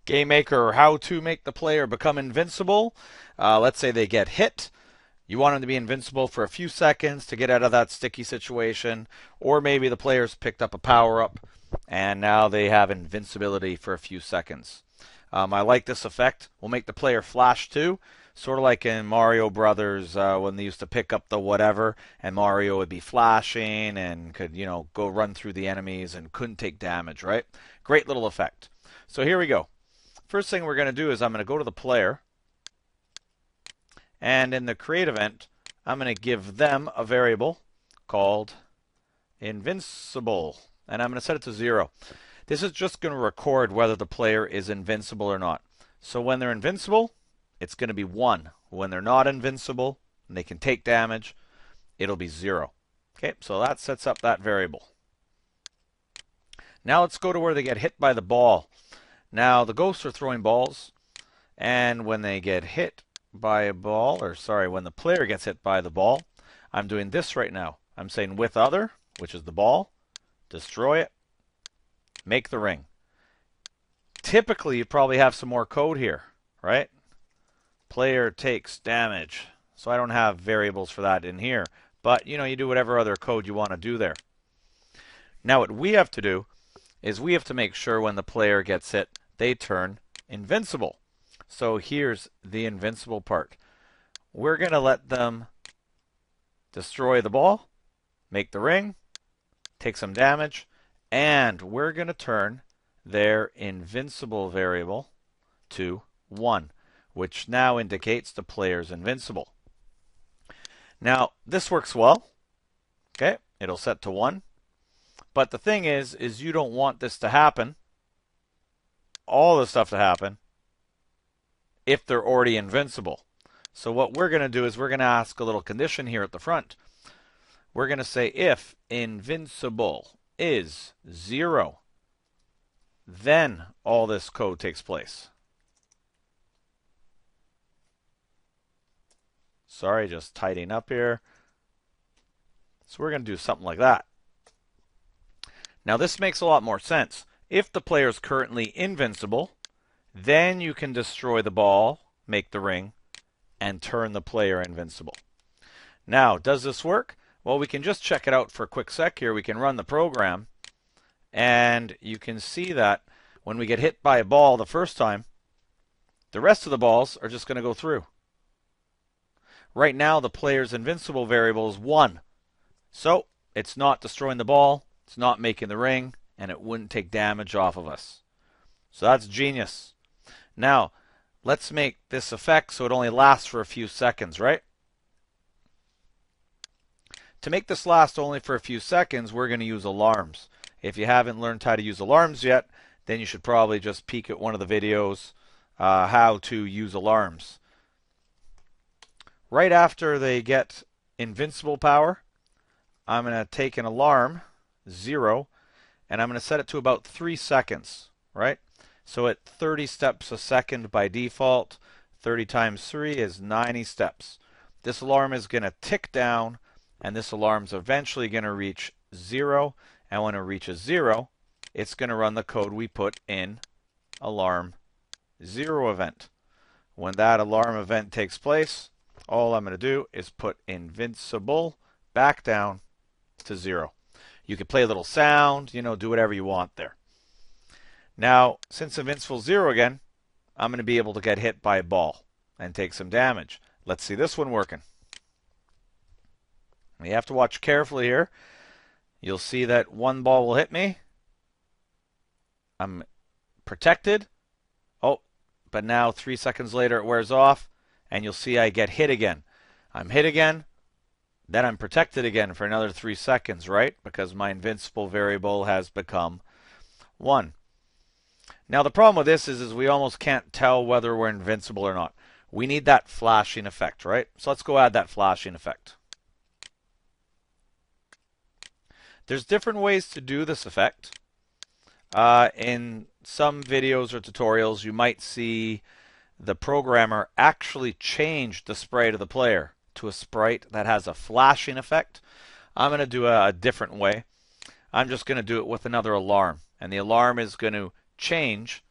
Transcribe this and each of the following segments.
Gamemaker, or how to make the player become invincible. Let's say they get hit. You want them to be invincible for a few seconds to get out of that sticky situation, or maybe the player's picked up a power-up and now they have invincibility for a few seconds. I like this effect. We'll make the player flash too, sort of like in Mario Brothers when they used to pick up the whatever, and Mario would be flashing and could, go run through the enemies and couldn't take damage, right? Great little effect. So here we go. First thing we're going to do is I'm going to go to the player, and in the create event, I'm going to give them a variable called Invincible, and I'm going to set it to 0. This is just going to record whether the player is invincible or not. So when they're invincible, it's going to be 1. When they're not invincible and they can take damage, it'll be 0. Okay, so that sets up that variable. Now let's go to where they get hit by the ball. Now the ghosts are throwing balls, and when they get hit by a ball, when the player gets hit by the ball, I'm doing this right now. I'm saying with other, which is the ball, destroy it, make the ring. Typically, you probably have some more code here, right? Player takes damage. So I don't have variables for that in here. But, you do whatever other code you want to do there. Now what we have to do is we have to make sure when the player gets hit, they turn invincible. So here's the invincible part. We're going to let them destroy the ball, make the ring, take some damage, and we're going to turn their invincible variable to 1, which now indicates the player's invincible. Now, this works well. Okay, it'll set to 1. But the thing is you don't want this to happen, all this stuff to happen, if they're already invincible. So what we're going to do is we're going to ask a little condition here at the front. We're going to say if invincible is 0, then all this code takes place. Sorry, just tidying up here. So we're going to do something like that. Now this makes a lot more sense. If the player is currently invincible, then you can destroy the ball, make the ring, and turn the player invincible. Now, does this work? Well, we can just check it out for a quick sec here. We can run the program, and you can see that when we get hit by a ball the first time, the rest of the balls are just going to go through. Right now, the player's invincible variable is 1. So, it's not destroying the ball, it's not making the ring, and it wouldn't take damage off of us. So that's genius. Now, let's make this effect so it only lasts for a few seconds, right? To make this last only for a few seconds, we're going to use alarms. If you haven't learned how to use alarms yet, then you should probably just peek at one of the videos how to use alarms. Right after they get invincible power, I'm going to take an alarm, 0, and I'm going to set it to about 3 seconds, right? So at 30 steps a second by default, 30 times 3 is 90 steps. This alarm is going to tick down, and this alarm's eventually going to reach 0, and when it reaches 0, it's going to run the code we put in alarm 0 event. When that alarm event takes place, all I'm going to do is put invincible back down to 0. You can play a little sound, do whatever you want there. Now, since invincible 0 again, I'm going to be able to get hit by a ball and take some damage. Let's see this one working. You have to watch carefully here. You'll see that one ball will hit me. I'm protected. Oh, but now 3 seconds later it wears off, and you'll see I get hit again. I'm hit again, then I'm protected again for another 3 seconds, right? Because my invincible variable has become 1. Now the problem with this is we almost can't tell whether we're invincible or not. We need that flashing effect, right? So let's go add that flashing effect. There's different ways to do this effect. In some videos or tutorials, you might see the programmer actually change the sprite of the player to a sprite that has a flashing effect. I'm going to do a different way. I'm just going to do it with another alarm. And the alarm is going to change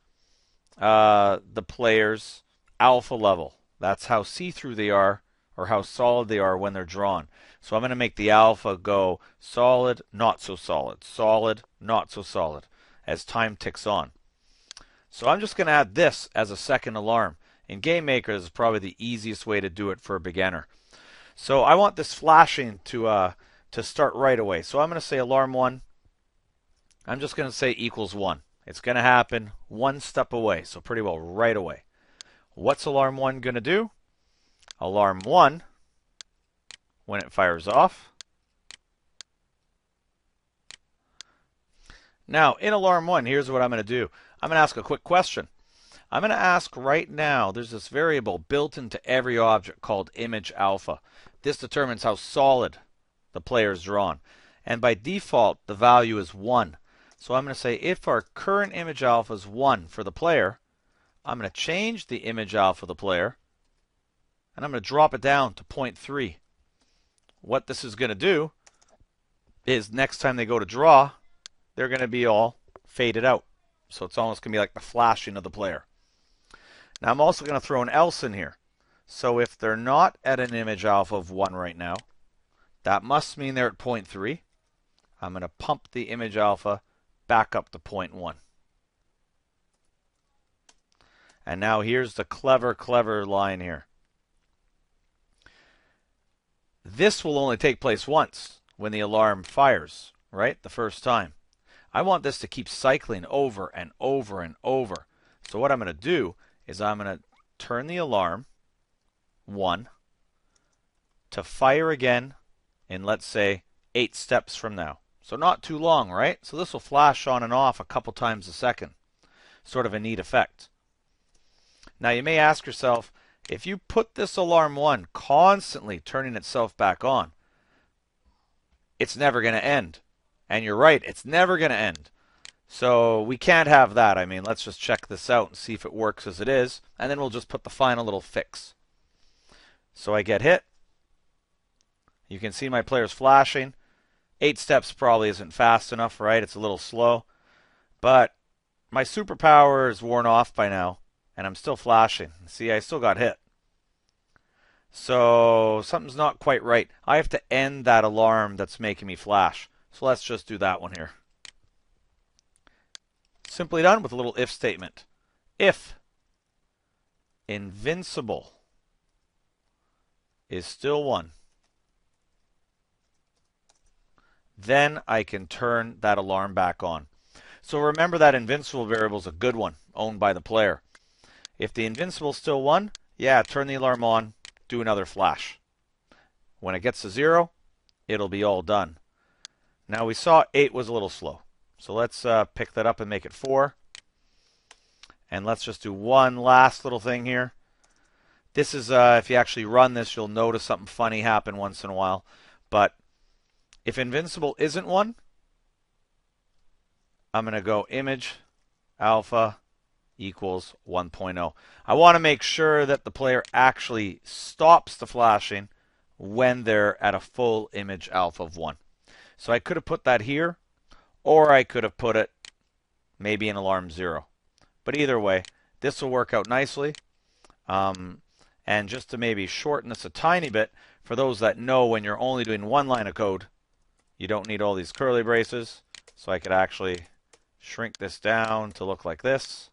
the player's alpha level. That's how see-through they are, or how solid they are when they're drawn. So I'm going to make the alpha go solid, not so solid, solid, not so solid, as time ticks on. So I'm just going to add this as a second alarm. In Gamemaker, this is probably the easiest way to do it for a beginner. So I want this flashing to start right away. So I'm going to say alarm 1. I'm just going to say equals 1. It's going to happen one step away, so pretty well right away. What's alarm 1 going to do? Alarm 1, when it fires off. Now, in alarm 1, here's what I'm going to do. I'm going to ask a quick question. I'm going to ask right now, there's this variable built into every object called image alpha. This determines how solid the player is drawn. And by default, the value is 1. So I'm going to say if our current image alpha is 1 for the player, I'm going to change the image alpha of the player, and I'm going to drop it down to 0.3. What this is going to do is next time they go to draw, they're going to be all faded out. So it's almost going to be like the flashing of the player. Now I'm also going to throw an else in here. So if they're not at an image alpha of 1 right now, that must mean they're at 0.3. I'm going to pump the image alpha back up to 0.1. And now here's the clever line here. This will only take place once when the alarm fires, right? The first time. I want this to keep cycling over and over and over. So what I'm going to do is I'm going to turn the alarm 1 to fire again in, let's say, 8 steps from now. So not too long, right? So this will flash on and off a couple times a second. Sort of a neat effect. Now you may ask yourself, if you put this alarm 1 constantly turning itself back on, it's never going to end. And you're right, it's never going to end. So we can't have that. I mean, let's just check this out and see if it works as it is, and then we'll just put the final little fix. So I get hit. You can see my player's flashing. 8 steps probably isn't fast enough, right? It's a little slow. But my superpower is worn off by now, and I'm still flashing. See, I still got hit. So something's not quite right. I have to end that alarm that's making me flash. So let's just do that one here. Simply done with a little if statement. If Invincible is still 1, then I can turn that alarm back on. So remember that Invincible variable is a good one, owned by the player. If the Invincible is still 1, yeah, turn the alarm on, do another flash. When it gets to 0, it'll be all done. Now we saw 8 was a little slow. So let's pick that up and make it 4. And let's just do one last little thing here. This is, if you actually run this, you'll notice something funny happen once in a while. But if Invincible isn't 1, I'm going to go image alpha equals 1.0. I want to make sure that the player actually stops the flashing when they're at a full image alpha of 1. So I could have put that here, or I could have put it maybe in alarm 0. But either way, this will work out nicely. And just to maybe shorten this a tiny bit, for those that know when you're only doing one line of code, you don't need all these curly braces. So I could actually shrink this down to look like this.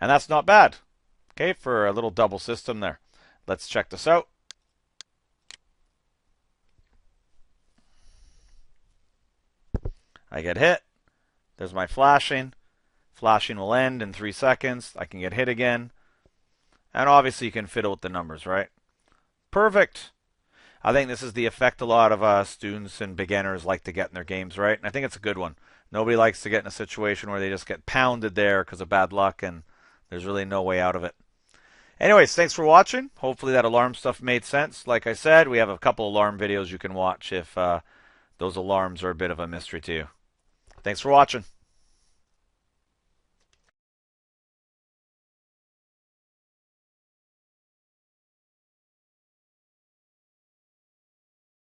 And that's not bad, okay, for a little double system there. Let's check this out. I get hit. There's my flashing. Flashing will end in 3 seconds. I can get hit again. And obviously you can fiddle with the numbers, right? Perfect. I think this is the effect a lot of students and beginners like to get in their games, right? And I think it's a good one. Nobody likes to get in a situation where they just get pounded there because of bad luck and there's really no way out of it. Anyways, thanks for watching. Hopefully that alarm stuff made sense. Like I said, we have a couple alarm videos you can watch if those alarms are a bit of a mystery to you. Thanks for watching.